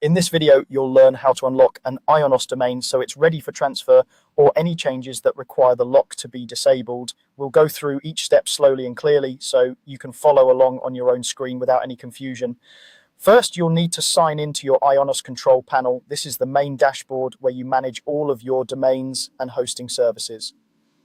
In this video, you'll learn how to unlock an Ionos domain so it's ready for transfer or any changes that require the lock to be disabled. We'll go through each step slowly and clearly so you can follow along on your own screen without any confusion. First, you'll need to sign into your Ionos control panel. This is the main dashboard where you manage all of your domains and hosting services.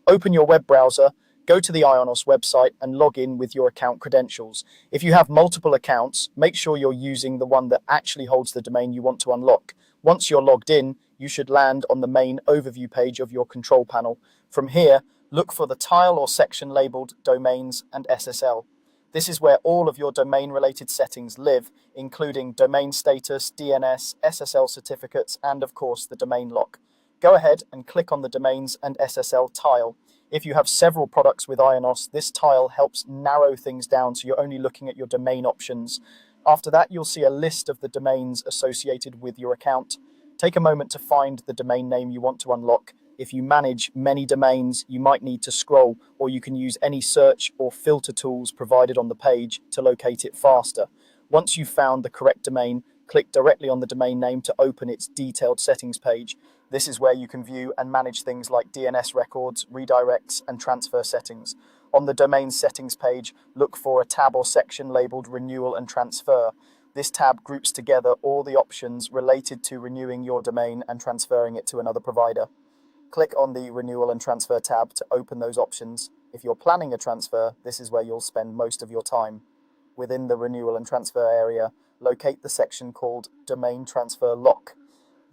Open your web browser, go to the Ionos website and log in with your account credentials. If you have multiple accounts, make sure you're using the one that actually holds the domain you want to unlock. Once you're logged in, you should land on the main overview page of your control panel. From here, look for the tile or section labeled Domains and SSL. This is where all of your domain-related settings live, including domain status, DNS, SSL certificates, and of course the domain lock. Go ahead and click on the Domains and SSL tile. If you have several products with Ionos, this tile helps narrow things down so you're only looking at your domain options. After that, you'll see a list of the domains associated with your account. Take a moment to find the domain name you want to unlock. If you manage many domains, you might need to scroll, or you can use any search or filter tools provided on the page to locate it faster. Once you've found the correct domain, click directly on the domain name to open its detailed settings page. This is where you can view and manage things like DNS records, redirects, and transfer settings. On the domain settings page, look for a tab or section labeled Renewal and Transfer. This tab groups together all the options related to renewing your domain and transferring it to another provider. Click on the Renewal and Transfer tab to open those options. If you're planning a transfer, this is where you'll spend most of your time. Within the Renewal and Transfer area, locate the section called Domain Transfer Lock.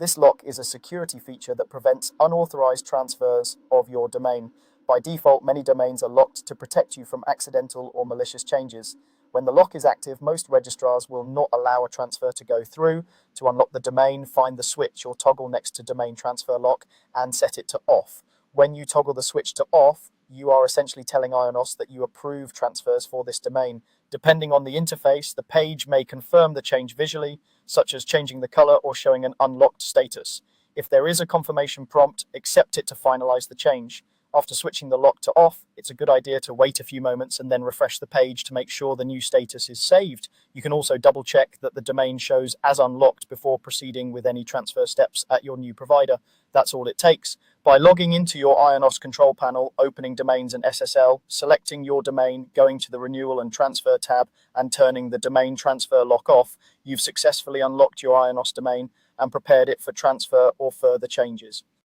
This lock is a security feature that prevents unauthorized transfers of your domain. By default, many domains are locked to protect you from accidental or malicious changes. When the lock is active, most registrars will not allow a transfer to go through. To unlock the domain, find the switch or toggle next to Domain Transfer Lock and set it to off. When you toggle the switch to off, you are essentially telling Ionos that you approve transfers for this domain. Depending on the interface, the page may confirm the change visually, such as changing the color or showing an unlocked status. If there is a confirmation prompt, accept it to finalize the change. After switching the lock to off, it's a good idea to wait a few moments and then refresh the page to make sure the new status is saved. You can also double check that the domain shows as unlocked before proceeding with any transfer steps at your new provider. That's all it takes. By logging into your Ionos control panel, opening Domains and SSL, selecting your domain, going to the Renewal and Transfer tab, and turning the Domain Transfer Lock off, you've successfully unlocked your Ionos domain and prepared it for transfer or further changes.